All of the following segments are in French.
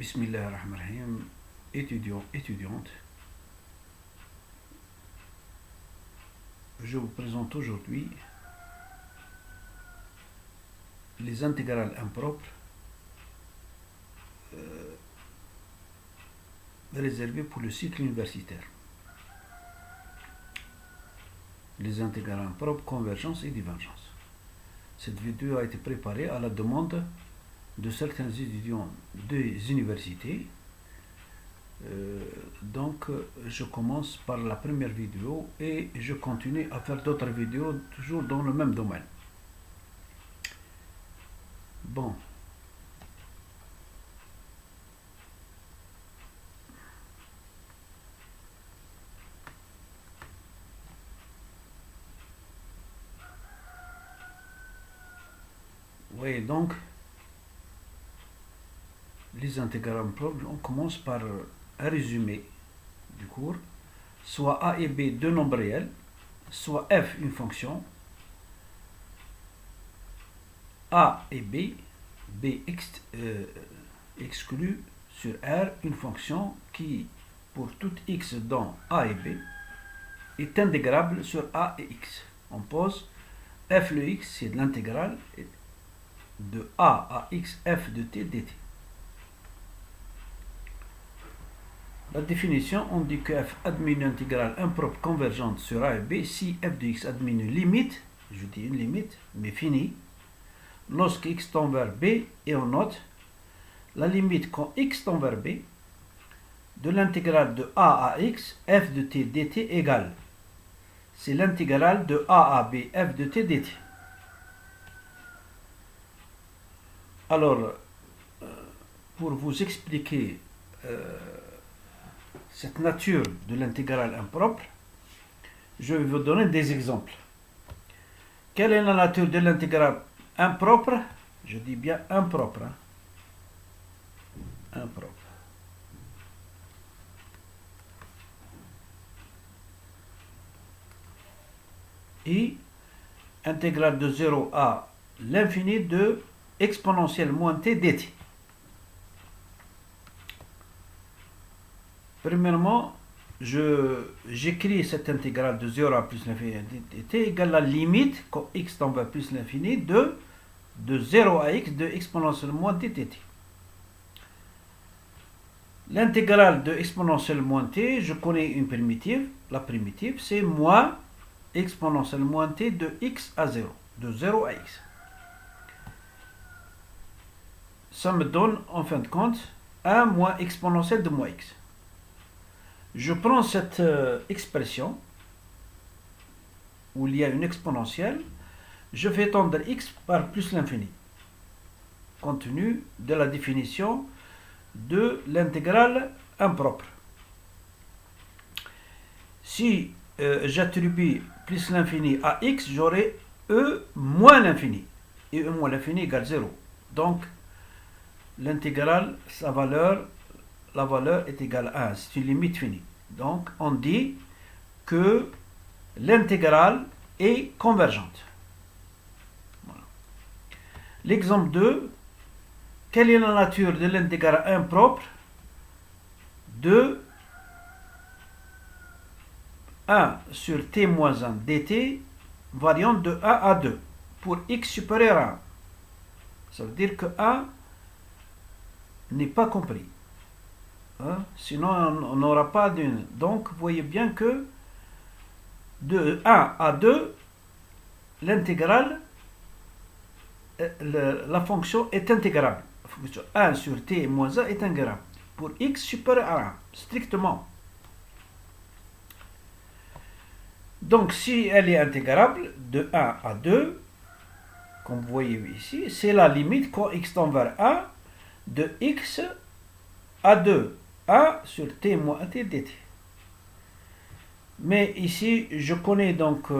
Bismillahirrahmanirrahim. Étudiants, étudiantes, je vous présente aujourd'hui les intégrales impropres réservées pour le cycle universitaire. Les intégrales impropres, convergence et divergence. Cette vidéo a été préparée à la demande de certains étudiants des universités. Donc je commence par la première vidéo et je continue à faire d'autres vidéos toujours dans le même domaine. Bon. Oui, donc les intégrales impropres, on commence par un résumé du cours. Soit a et b deux nombres réels, soit f une fonction, a et b exclut sur R une fonction qui, pour tout x dans a et b, est intégrable sur a et x. On pose f le x, c'est de l'intégrale de a à x f de t dt. La définition, on dit que f admet une intégrale impropre convergente sur a et b si f de x admet une limite, je dis une limite, mais finie, lorsque x tend vers b, et on note la limite quand x tend vers b de l'intégrale de a à x f de t dt égale. C'est l'intégrale de a à b f de t dt. Alors, pour vous expliquer cette nature de l'intégrale impropre, je vais vous donner des exemples. Quelle est la nature de l'intégrale impropre? Je dis bien impropre. Impropre. I, intégrale de 0 à l'infini de exponentielle moins t dt. Premièrement, j'écris cette intégrale de 0 à plus l'infini dt égale la limite, quand x tend vers plus l'infini, de 0 à x de exponentielle moins t dt. L'intégrale de exponentielle moins t, je connais une primitive. La primitive, c'est moins exponentielle moins t de x à 0, de 0 à x. Ça me donne, en fin de compte, 1 moins exponentielle de moins x. Je prends cette expression, où il y a une exponentielle, je fais tendre x par plus l'infini, compte tenu de la définition de l'intégrale impropre. Si j'attribue plus l'infini à x, j'aurai e moins l'infini. Et e moins l'infini égale 0. Donc, l'intégrale, la valeur est égale à 1. C'est une limite finie. Donc, on dit que l'intégrale est convergente. Voilà. L'exemple 2, quelle est la nature de l'intégrale impropre de 1 sur t moins 1 dt variant de 1 à 2 pour x supérieur à 1. Ça veut dire que 1 n'est pas compris. Sinon, on n'aura pas d'une. Donc, vous voyez bien que de 1 à 2, l'intégrale, la fonction est intégrable. La fonction 1 sur t moins 1 est intégrable. Pour x supérieur à 1, strictement. Donc, si elle est intégrable de 1 à 2, comme vous voyez ici, c'est la limite quand x tend vers 1 de x à 2. 1 sur t moins t dt. Mais ici, je connais donc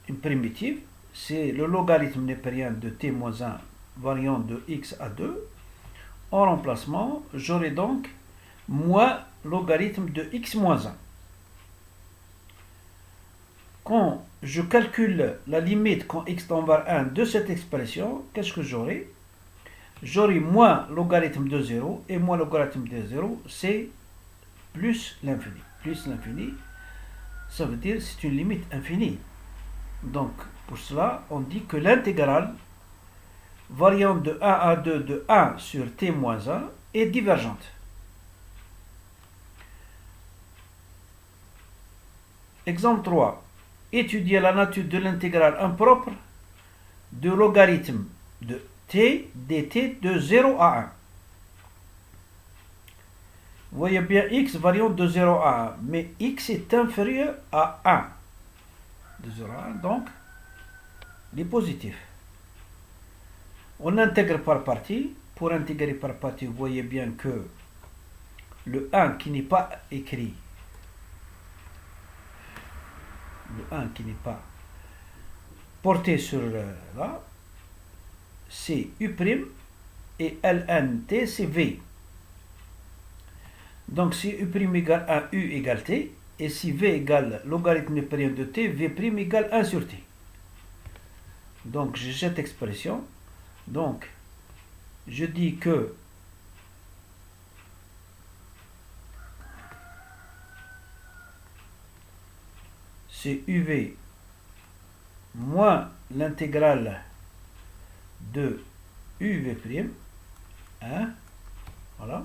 une primitive, c'est le logarithme népérien de t moins 1 variant de x à 2. En remplacement, j'aurai donc moins logarithme de x moins 1. Quand je calcule la limite quand x tend vers 1 de cette expression, qu'est-ce que j'aurai? j'aurai moins logarithme de 0, et moins logarithme de 0, c'est plus l'infini. Plus l'infini, ça veut dire c'est une limite infinie. Donc, pour cela, on dit que l'intégrale variant de 1 à 2 de 1 sur t moins 1 est divergente. Exemple 3. Étudier la nature de l'intégrale impropre de logarithme de t dt de 0 à 1. Vous voyez bien x variant de 0 à 1, mais x est inférieur à 1. De 0 à 1, donc, il est positif. On intègre par partie. Pour intégrer par partie, vous voyez bien que le 1 qui n'est pas écrit, le 1 qui n'est pas porté sur là, c'est U' et LNT c'est V. Donc si U' égale 1, U égale T, et si V égale logarithme népérien de T, V' égale 1 sur T. Donc j'ai cette expression. Donc je dis que c'est UV moins l'intégrale de UV', hein, voilà.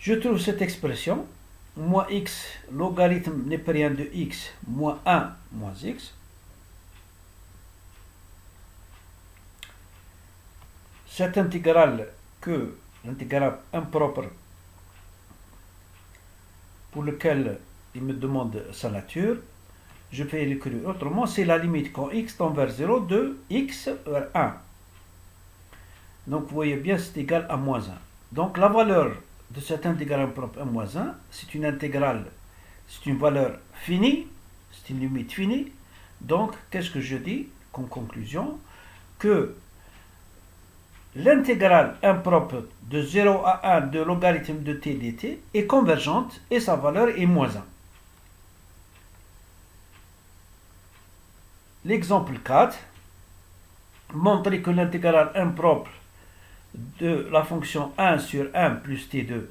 Je trouve cette expression, moins x, logarithme népérien de x, moins 1, moins x. Cette intégrale que l'intégrale impropre pour lequel il me demande sa nature, je vais l'écrire autrement, c'est la limite quand x tend vers 0 de x vers 1. Donc vous voyez bien, c'est égal à moins 1. Donc la valeur de cette intégrale impropre 1 moins 1, c'est une intégrale, c'est une valeur finie, c'est une limite finie. Donc qu'est-ce que je dis comme conclusion? Que l'intégrale impropre de 0 à 1 de logarithme de t dt est convergente et sa valeur est moins 1. L'exemple 4, montrer que l'intégrale impropre de la fonction 1 sur 1 plus t2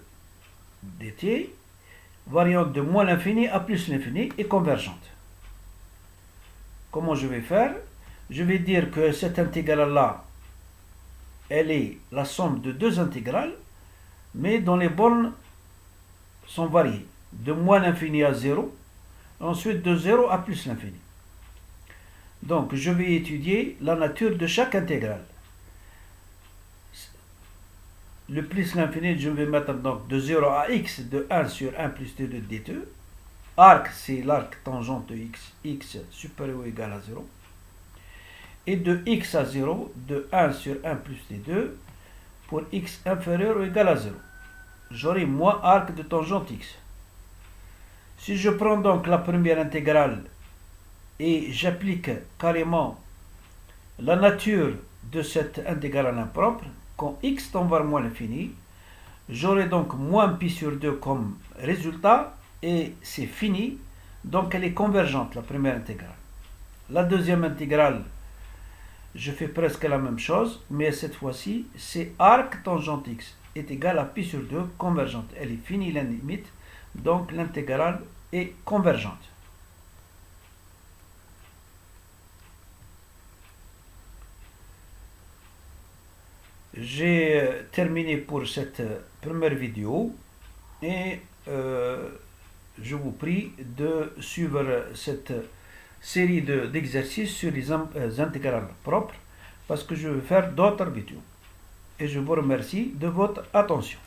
dt, variant de moins l'infini à plus l'infini, est convergente. Comment je vais faire? Je vais dire que cette intégrale-là, elle est la somme de deux intégrales, mais dont les bornes sont variées. De moins l'infini à 0, ensuite de 0 à plus l'infini. Donc, je vais étudier la nature de chaque intégrale. Le plus l'infini, je vais mettre donc de 0 à x, de 1 sur 1 plus t2 dt. Arc, c'est l'arc tangent de x, x supérieur ou égal à 0. Et de x à 0, de 1 sur 1 plus t2, pour x inférieur ou égal à 0. J'aurai moins arc de tangente x. Si je prends donc la première intégrale et j'applique carrément la nature de cette intégrale impropre, quand x tend vers moins l'infini, j'aurai donc moins pi sur 2 comme résultat, et c'est fini, donc elle est convergente, la première intégrale. La deuxième intégrale, je fais presque la même chose, mais cette fois-ci, c'est arc tangente x est égal à pi sur 2, convergente. Elle est finie la limite, donc l'intégrale est convergente. J'ai terminé pour cette première vidéo et je vous prie de suivre cette série d'exercices sur les intégrales propres parce que je vais faire d'autres vidéos. Et je vous remercie de votre attention.